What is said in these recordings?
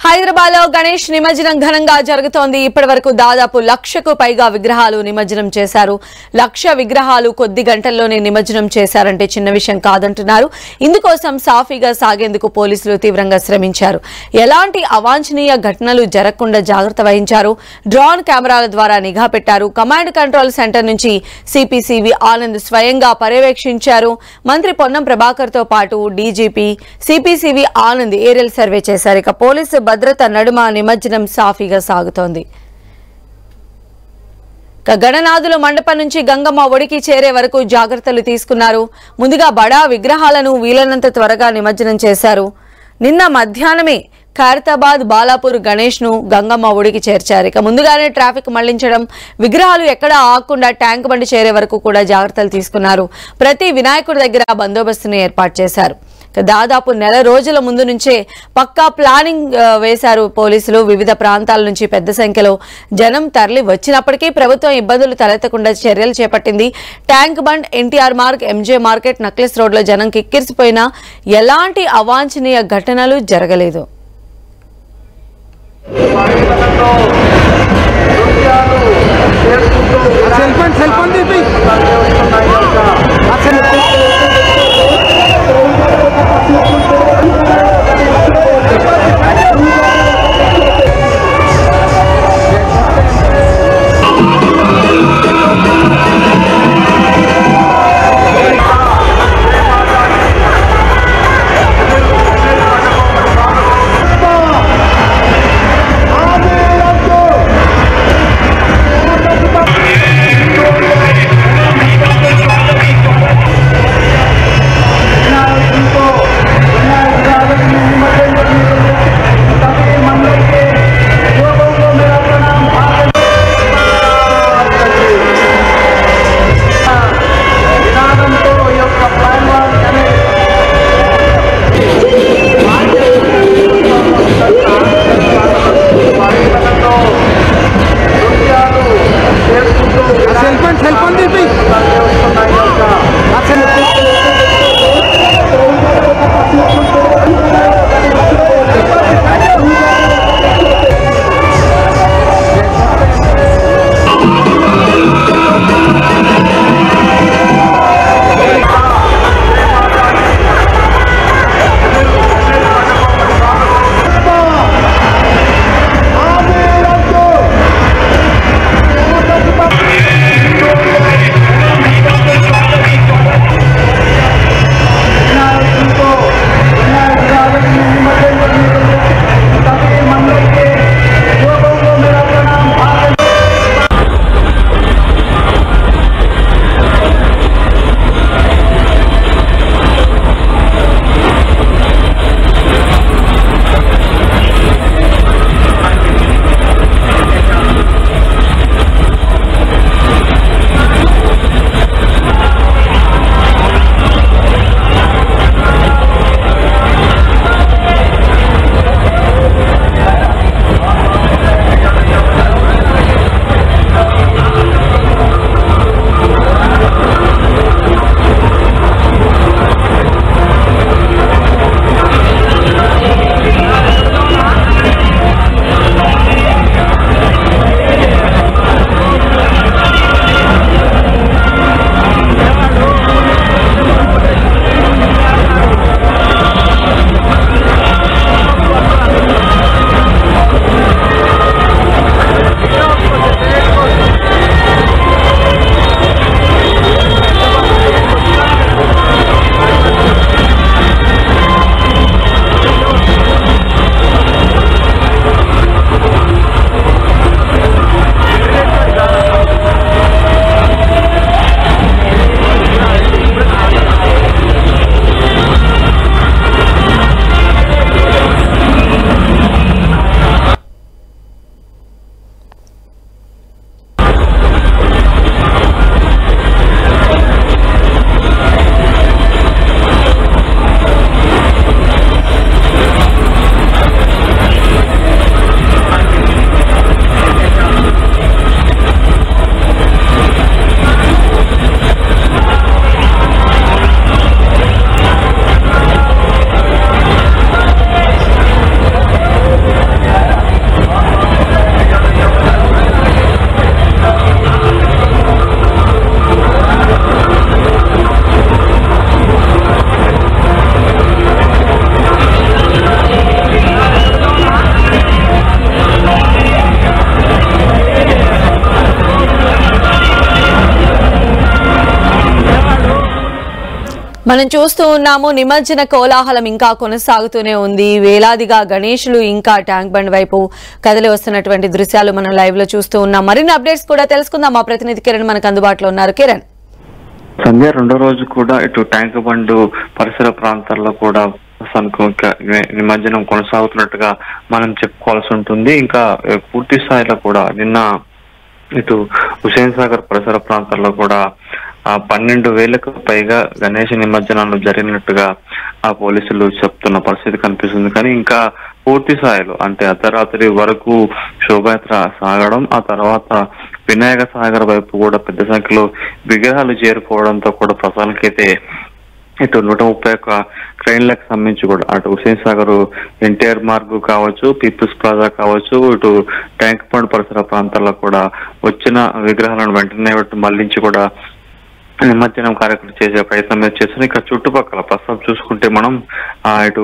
హైదరాబాద్ లో గణేష్ నిమజ్జనం ఘనంగా జరుగుతోంది. ఇప్పటివరకు దాదాపు 1,00,000కు పైగా విగ్రహాలు నిమజ్జనం చేశారు. 1,00,000 విగ్రహాలు కొద్ది గంటల్లోనే నిమజ్జనం చేశారంటే చిన్న విషయం కాదంటున్నారు. ఇందుకోసం సాఫీగా సాగేందుకు పోలీసులు తీవ్రంగా శ్రమించారు. ఎలాంటి అవాంఛనీయ ఘటనలు జరగకుండా జాగ్రత్త వహించారు. డ్రోన్ కెమెరాల ద్వారా నిఘా పెట్టారు. కమాండ్ కంట్రోల్ సెంటర్ నుంచి సిపిసివి ఆనంద్ స్వయంగా పర్యవేక్షించారు. మంత్రి పొన్నం ప్రభాకర్ తో పాటు DGP CP CV Anand aerial survey చేశారు. ఇక పోలీసు భద్రత నడుమ నిమజ్జనం సాఫీగా సాగుతోంది. గణనాథుల మండపం నుంచి గంగమ్మ ఒడికి చేరే వరకు జాగ్రత్తలు తీసుకున్నారు. ముందుగా బడా విగ్రహాలను వీలైనంత త్వరగా నిమజ్జనం చేశారు. నిన్న మధ్యాహ్నమే ఖైరతాబాద్ బాలాపూర్ గణేష్ ను గంగమ్మ ఒడికి చేర్చారు. ఇక ముందుగానే ట్రాఫిక్ మళ్లించడం, విగ్రహాలు ఎక్కడ ఆగకుండా ట్యాంక్ బండి చేరే వరకు కూడా జాగ్రత్తలు తీసుకున్నారు. ప్రతి వినాయకుడి దగ్గర బందోబస్తును ఏర్పాటు చేశారు. దాదాపు నెల రోజుల ముందు నుంచే పక్కా ప్లానింగ్ వేశారు పోలీసులు. వివిధ ప్రాంతాల నుంచి పెద్ద సంఖ్యలో జనం తరలి వచ్చినప్పటికీ ప్రభుత్వం ఇబ్బందులు తలెత్తకుండా చర్యలు చేపట్టింది. Tank bund, NTR Marg, MJ market, necklace రోడ్లో జనం కిక్కిరిసిపోయినా ఎలాంటి అవాంఛనీయ ఘటనలు జరగలేదు. మనం చూస్తూ ఉన్నాము నిమజ్జన కోలాహలం ఇంకా కొనసాగుతూనే ఉంది. వేలాదిగా గణేశులు ఇంకా ట్యాంక్ బండ్ వైపు కదిలి వస్తున్నటువంటి దృశ్యాలు మనం లైవ్ లో చూస్తూ ఉన్నాం. మరిన్ని అప్డేట్స్ కూడా తెలుసుకుందాం. మా ప్రతినిధి కిరణ్ మనకు అందుబాటులో ఉన్నారు. కిరణ్, సంధ్య రెండో రోజు కూడా ఇటు ట్యాంక్ బండ్ పరిసర ప్రాంతాల్లో కూడా నిమజ్జనం కొనసాగుతున్నట్టుగా మనం చెప్పుకోవాల్సి ఉంటుంది. ఇంకా పూర్తి స్థాయిలో కూడా నిన్న ఇటు హుసేన్ సాగర్ పరిసర ప్రాంతాల్లో కూడా 12,000కు పైగా గణేష్ నిమజ్జనాలు జరిగినట్టుగా పోలీసులు చెప్తున్న పరిస్థితి కనిపిస్తుంది. కానీ ఇంకా పూర్తి స్థాయిలో అంటే అర్ధరాత్రి వరకు శోభయాత్ర సాగడం, ఆ తర్వాత వినాయక సాగర్ వైపు కూడా పెద్ద సంఖ్యలో విగ్రహాలు చేరుకోవడంతో కూడా ప్రజలకైతే ఇటు 131 క్రెయిన్లకు సంబంధించి కూడా అటు హుసేన్ సాగర్ ఎన్టీఆర్ మార్గ్ కావచ్చు, పీపుల్స్ ప్లాజా కావచ్చు, ఇటు ట్యాంక్ బండ్ పరిసర ప్రాంతాల్లో కూడా వచ్చిన విగ్రహాలను వెంటనే మళ్లించి కూడా నిమజ్జనం కార్యక్రమం చేసే ప్రయత్నం చేస్తున్నాం. ఇక్కడ చుట్టుపక్కల ప్రస్తుతం చూసుకుంటే మనం ఇటు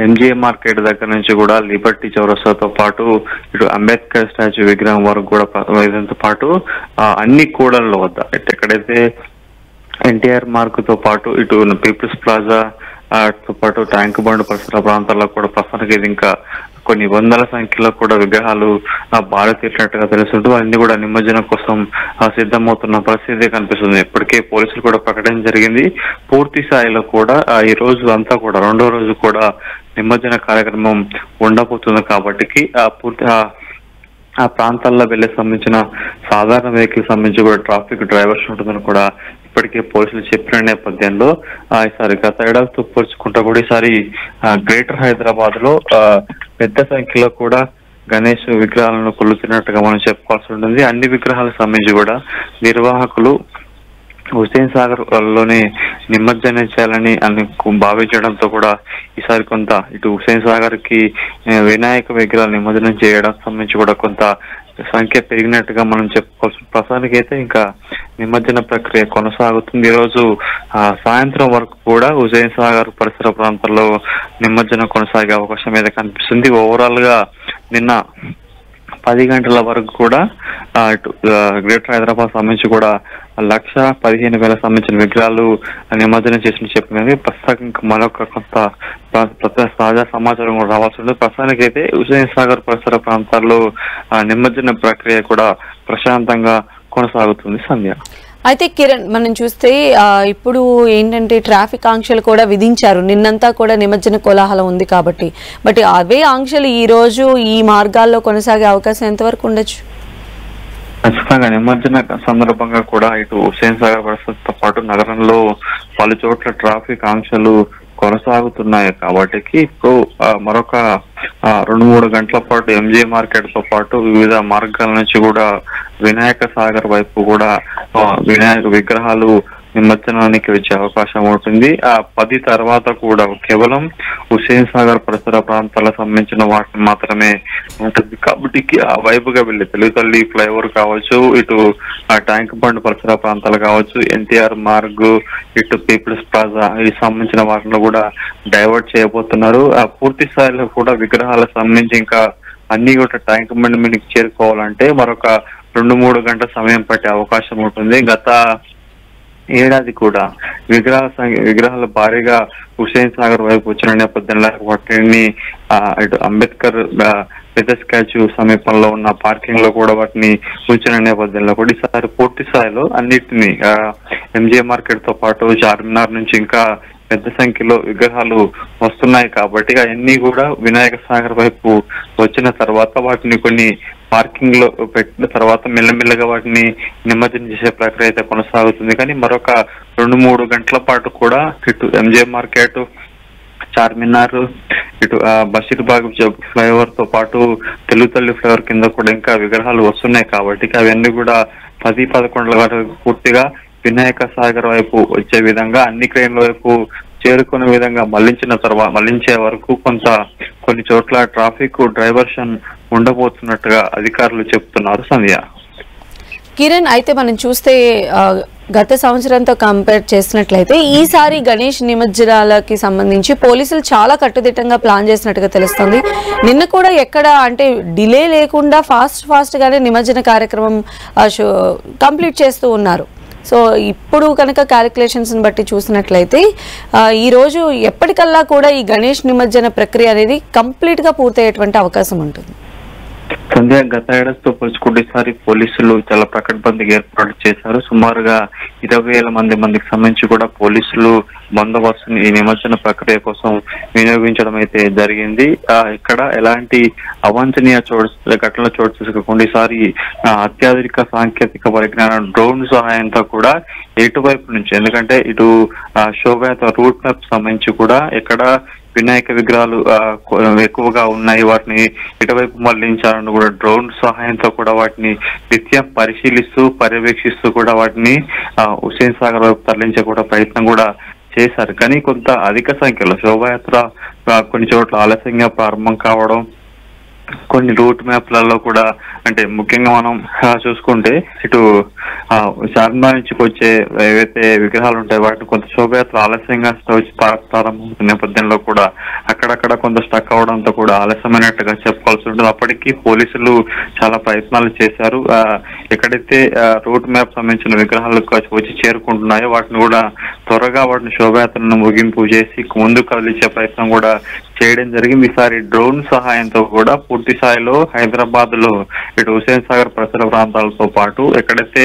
ఎంజీఏ మార్కెట్ దగ్గర నుంచి కూడా లిబర్టీ చౌరస్తాతో పాటు ఇటు అంబేద్కర్ స్టాచ్యూ విగ్రహం వరకు కూడా ఇదంతో పాటు అన్ని కూడళ్ల వద్ద ఎక్కడైతే ఎన్టీఆర్ మార్క్ తో పాటు ఇటు పీపుల్స్ ప్లాజా తో పాటు ట్యాంక్ బండ్ పరిసర ప్రాంతాల్లో కూడా ప్రస్తుతానికి ఇంకా కొన్ని వందల సంఖ్యలో కూడా విగ్రహాలు బాగా తీరినట్టుగా తెలుస్తుంటూ అన్ని కూడా నిమజ్జనం కోసం సిద్ధమవుతున్న పరిస్థితి కనిపిస్తుంది. ఇప్పటికే పోలీసులు కూడా ప్రకటన జరిగింది. పూర్తి స్థాయిలో కూడా ఈ రోజు అంతా కూడా రెండో రోజు కూడా నిమజ్జన కార్యక్రమం ఉండబోతుంది. కాబట్టి ఆ ప్రాంతాల్లో వెళ్లే సంబంధించిన సాధారణ వెహికల్ సంబంధించి కూడా ట్రాఫిక్ డ్రైవర్స్ ఉంటుందని కూడా ఇప్పటికే పోలీసులు చెప్పిన నేపథ్యంలో ఈసారి గత ఏడాదితో పోల్చుకుంటా కూడా ఈసారి గ్రేటర్ హైదరాబాద్ లో పెద్ద సంఖ్యలో కూడా గణేష్ విగ్రహాలను కొలుతున్నట్టుగా మనం చెప్పుకోవాల్సి ఉంటుంది. అన్ని విగ్రహాలకు సంబంధించి కూడా నిర్వాహకులు హుసేన్ సాగర్ లోనే నిమజ్జనం చేయాలని భావించడంతో కూడా ఈసారి కొంత ఇటు హుసేన్ సాగర్ కి వినాయక విగ్రహాలు నిమజ్జనం చేయడం సంబంధించి కూడా కొంత సంఖ్య పెరిగినట్టుగా మనం చెప్పుకోవచ్చు. ప్రస్తుతానికి అయితే ఇంకా నిమజ్జన ప్రక్రియ కొనసాగుతుంది. ఈ రోజు సాయంత్రం వరకు కూడా హుసేన్ సాగర్ పరిసర ప్రాంతాల్లో నిమజ్జనం కొనసాగే అవకాశం అయితే కనిపిస్తుంది. ఓవరాల్ గా నిన్న 10 గంటల వరకు కూడా ఇటు గ్రేటర్ హైదరాబాద్ సంబంధించి కూడా 1,15,000 సంబంధించిన విగ్రహాలు నిమజ్జనం చేసి చెప్పింది. ప్రస్తుతం ఇంకా మరొక కొంత తాజా సమాచారం కూడా రావాల్సి ఉంటుంది. ప్రస్తుతానికి అయితే హుసేన్ సాగర్ పరిసర ప్రాంతాల్లో నిమజ్జన ప్రక్రియ కూడా ప్రశాంతంగా కొనసాగుతుంది. సంధ్య, అయితే కిరణ్, మనం చూస్తే ఇప్పుడు ఏంటంటే ట్రాఫిక్ ఆంక్షలు కూడా విధించారు. నిన్నంతా కూడా నిమజ్జన కోలాహలం ఉంది కాబట్టి, బట్ అవే ఆంక్షలు ఈ రోజు ఈ మార్గాల్లో కొనసాగే అవకాశం ఎంతవరకు ఉండొచ్చు? ఖచ్చితంగా నిమజ్జన సందర్భంగా కూడా ఇటు హుసేన్ సాగర్ పరిస్థితితో పాటు నగరంలో పలు చోట్ల ట్రాఫిక్ ఆంక్షలు కొనసాగుతున్నాయి. కాబట్టి ఇప్పుడు మరొక 2-3 గంటల పాటు ఎంజే మార్కెట్ తో పాటు వివిధ మార్గాల నుంచి కూడా వినాయక సాగర్ వైపు కూడా వినాయక విగ్రహాలు నిమజ్జనానికి వచ్చే అవకాశం ఉంటుంది. 10 తర్వాత కూడా కేవలం హుసేన్ సాగర్ పరిసర ప్రాంతాలకు సంబంధించిన వాటిని మాత్రమే ఉంటుంది. కాబట్టి ఆ వైపుగా వెళ్ళి తెలుగుతల్లి ఫ్లైఓవర్ కావచ్చు, ఇటు ట్యాంక్ బండ్ పరిసర ప్రాంతాలు కావచ్చు, ఎన్టీఆర్ మార్గ్, ఇటు పీపుల్స్ ప్లాజా ఈ సంబంధించిన వాటిని కూడా డైవర్ట్ చేయబోతున్నారు. పూర్తి స్థాయిలో కూడా విగ్రహాలకు సంబంధించి ఇంకా అన్ని కూడా ట్యాంక్ బండ్ మీదకి చేరుకోవాలంటే మరొక 2-3 గంటల సమయం పట్టే అవకాశం ఉంటుంది. గత ఏడాది కూడా విగ్రహాలు భారీగా హుసేన్ సాగర్ వైపు వచ్చిన నేపథ్యంలో వాటిని ఇటు అంబేద్కర్ పెద్ద స్టాచ్యూ సమీపంలో ఉన్న పార్కింగ్ లో కూడా వాటిని ఉంచిన నేపథ్యంలో కూడా ఈసారి పూర్తి స్థాయిలో అన్నిటినీ ఎంజే మార్కెట్ తో పాటు చార్మినార్ నుంచి ఇంకా పెద్ద సంఖ్యలో విగ్రహాలు వస్తున్నాయి. కాబట్టి అవన్నీ కూడా వినాయక సాగర్ వైపు వచ్చిన తర్వాత వాటిని కొన్ని పార్కింగ్ లో పెట్టిన తర్వాత మెల్లమెల్లగా వాటిని నిమజ్జనం చేసే ప్రక్రియ అయితే కొనసాగుతుంది. కానీ మరొక 2-3 గంటల పాటు కూడా ఇటు ఎంజే మార్కెట్, చార్మినార్, ఇటు బషీర్బాగ్ ఫ్లైఓవర్ తో పాటు తెలుగుతల్లి ఫ్లైఓవర్ కింద కూడా ఇంకా విగ్రహాలు వస్తున్నాయి. కాబట్టి అవన్నీ కూడా 10-11 వరకు పూర్తిగా వినాయక సాగర్ వైపు వచ్చే విధంగా అన్ని క్రెయిన్ల వైపు చేరుకునే విధంగా మళ్లించే వరకు కొన్ని చోట్ల ట్రాఫిక్ డైవర్షన్ ఉండబోతున్నట్టుగా అధికారులు చెప్తున్నారు. సంధ్య, కిరణ్, అయితే మనం చూస్తే గత సంవత్సరంతో కంపేర్ చేసినట్లయితే ఈసారి గణేష్ నిమజ్జనాలకి సంబంధించి పోలీసులు చాలా కట్టుదిట్టంగా ప్లాన్ చేసినట్టుగా తెలుస్తుంది. నిన్న కూడా ఎక్కడ అంటే డిలే లేకుండా ఫాస్ట్ గానే నిమజ్జన కార్యక్రమం కంప్లీట్ చేస్తూ ఉన్నారు. సో ఇప్పుడు కనుక క్యాలిక్యులేషన్స్ని బట్టి చూసినట్లయితే ఈరోజు ఎప్పటికల్లా కూడా ఈ గణేష్ నిమజ్జన ప్రక్రియ అనేది కంప్లీట్గా పూర్తయ్యేటువంటి అవకాశం ఉంటుంది. సంధ్య, గత ఏడాదితో పోల్చుకుంటే ఈసారి పోలీసులు చాలా పకడ్బందీగా ఏర్పాట్లు చేశారు. సుమారుగా 20,000 మందికి సంబంధించి కూడా పోలీసులు బందోబస్తుని ఈ నిమజ్జన ప్రక్రియ కోసం వినియోగించడం అయితే జరిగింది. ఇక్కడ ఎలాంటి అవాంఛనీయ ఘటనలు చోటు చేసుకోకుండా ఈసారి అత్యాధునిక సాంకేతిక పరిజ్ఞానం డ్రోన్ సహాయంతో కూడా ఎటువైపు నుంచి, ఎందుకంటే ఇటు శోభయాత్ర రూట్ మ్యాప్ సంబంధించి కూడా ఎక్కడ వినాయక విగ్రహాలు ఎక్కువగా ఉన్నాయి, వాటిని ఇటువైపు మళ్లించాలని కూడా డ్రోన్ సహాయంతో కూడా వాటిని నిత్యం పరిశీలిస్తూ పర్యవేక్షిస్తూ కూడా వాటిని హుస్సేన్ సాగర్ వైపు తరలించే కూడా ప్రయత్నం కూడా చేశారు. కానీ కొంత అధిక సంఖ్యలో శోభాయాత్ర కొన్ని చోట్ల ఆలస్యంగా ప్రారంభం కావడం, కొన్ని రూట్ మ్యాప్లలో కూడా, అంటే ముఖ్యంగా మనం చూసుకుంటే ఇటు చార్మినార్ నుంచి వచ్చే ఏవైతే విగ్రహాలు ఉంటాయి వాటిని కొంత శోభయాత్ర ఆలస్యంగా ప్రారంభమవుతున్న నేపథ్యంలో కూడా అక్కడక్కడ కొంత స్టక్ అవడంతో కూడా ఆలస్యమైనట్టుగా చెప్పుకోవాల్సి ఉంటుంది. అప్పటికీ పోలీసులు చాలా ప్రయత్నాలు చేశారు. ఎక్కడైతే రూట్ మ్యాప్ సంబంధించిన విగ్రహాలు వచ్చి చేరుకుంటున్నాయో వాటిని కూడా త్వరగా వాటిని శోభయాత్రను ముగింపు చేసి ముందుకు కదిలించే ప్రయత్నం కూడా చేయడం జరిగింది. ఈసారి డ్రోన్ సహాయంతో కూడా పూర్తి స్థాయిలో హైదరాబాద్ లో ఇటు హుస్సేన్ సాగర్ పరిసర ప్రాంతాలతో పాటు ఎక్కడైతే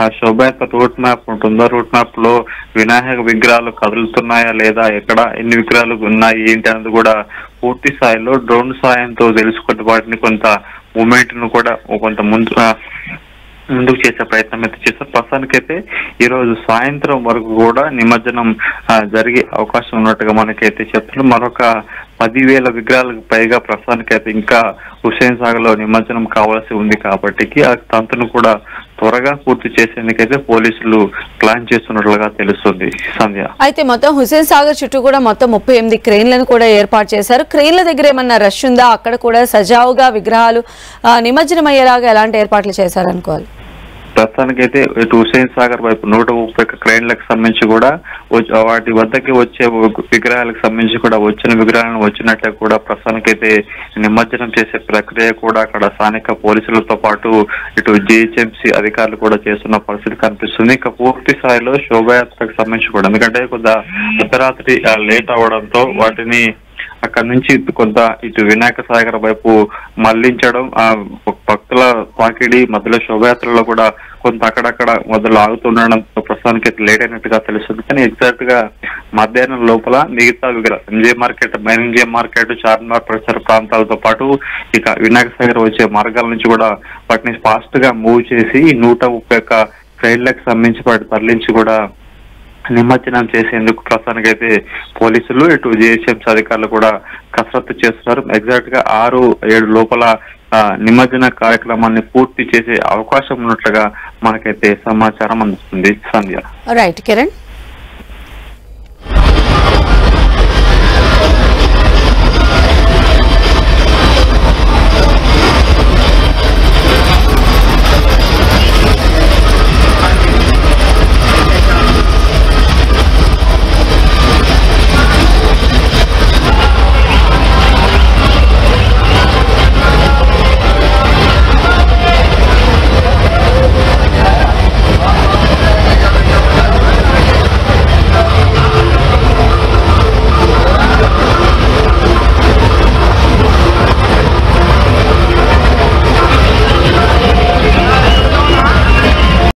ఆ శోభయాత్ర రూట్ మ్యాప్ ఉంటుందో రూట్ మ్యాప్ లో వినాయక విగ్రహాలు కదులుతున్నాయా లేదా, ఎక్కడ ఎన్ని విగ్రహాలు ఉన్నాయి ఏంటి అనేది కూడా పూర్తి స్థాయిలో డ్రోన్ సహాయంతో తెలుసుకుని వాటిని కొంత మూమెంట్ ను కూడా కొంత ముందుకు చేసే ప్రయత్నం అయితే చేస్తారు. ప్రస్తుతానికైతే ఈ రోజు సాయంత్రం వరకు కూడా నిమజ్జనం జరిగే అవకాశం ఉన్నట్టుగా మనకైతే చెప్తున్నారు. మరొక 10,000 విగ్రహాలకు పైగా ప్రస్తుతానికైతే ఇంకా హుస్సేన్ సాగర్ లో నిమజ్జనం కావాల్సి ఉంది కాబట్టి ఆ తంతును కూడా త్వరగా పూర్తి చేసేందుకైతే పోలీసులు ప్లాన్ చేస్తున్నట్లుగా తెలుస్తుంది. సంధ్య, అయితే మొత్తం హుస్సేన్ సాగర్ చుట్టూ కూడా మొత్తం 38 క్రెయిన్లను కూడా ఏర్పాటు చేశారు. క్రెయిన్ల దగ్గర ఏమన్నా రష్ ఉందా? అక్కడ కూడా సజావుగా విగ్రహాలు నిమజ్జనం అయ్యేలాగా ఎలాంటి ఏర్పాట్లు చేశారనుకోవాలి? ప్రస్తుతానికైతే ఇటు హుస్సేన్ సాగర్ వైపు 130 క్రెయిన్లకు సంబంధించి కూడా వాటి వద్దకి వచ్చే విగ్రహాలకు సంబంధించి కూడా వచ్చిన విగ్రహాలను వచ్చినట్లే కూడా ప్రస్తుతానికైతే నిమజ్జనం చేసే ప్రక్రియ కూడా అక్కడ స్థానిక పోలీసులతో పాటు ఇటు జిహెచ్ఎంసీ అధికారులు కూడా చేస్తున్న పరిస్థితి కనిపిస్తుంది. ఇక పూర్తి స్థాయిలో శోభయాత్రకు సంబంధించి కూడా, ఎందుకంటే కొంత అర్ధరాత్రి లేట్ అవడంతో వాటిని అక్కడ నుంచి కొంత ఇటు వినాయక సాగర్ వైపు మళ్లించడం, భక్తుల తాకిడి మధ్యలో శోభయాత్రలో కూడా కొంత అక్కడక్కడ మొదలు ఆగుతుండడంతో ప్రస్తుతానికి లేట్ అయినట్టుగా తెలుస్తుంది. కానీ ఎగ్జాక్ట్ గా మధ్యాహ్నం లోపల మిగతా MJ market, main MJ market, Charminar పరిసర ప్రాంతాలతో పాటు ఇక వినాయక సాగర్ వచ్చే మార్గాల నుంచి కూడా వాటిని ఫాస్ట్ గా మూవ్ చేసి 131 ట్రైన్లకు సంబంధించి వాటి తరలించి కూడా నిమజ్జనం చేసేందుకు ప్రస్తుతానికైతే పోలీసులు ఇటు జిహెచ్ఎంసీ అధికారులు కూడా కసరత్తు చేస్తున్నారు. ఎగ్జాక్ట్ గా 6-7 లోపల నిమజ్జన కార్యక్రమాన్ని పూర్తి చేసే అవకాశం ఉన్నట్లుగా మనకైతే సమాచారం అందుతుంది. సంధ్య, రైట్ కిరణ్.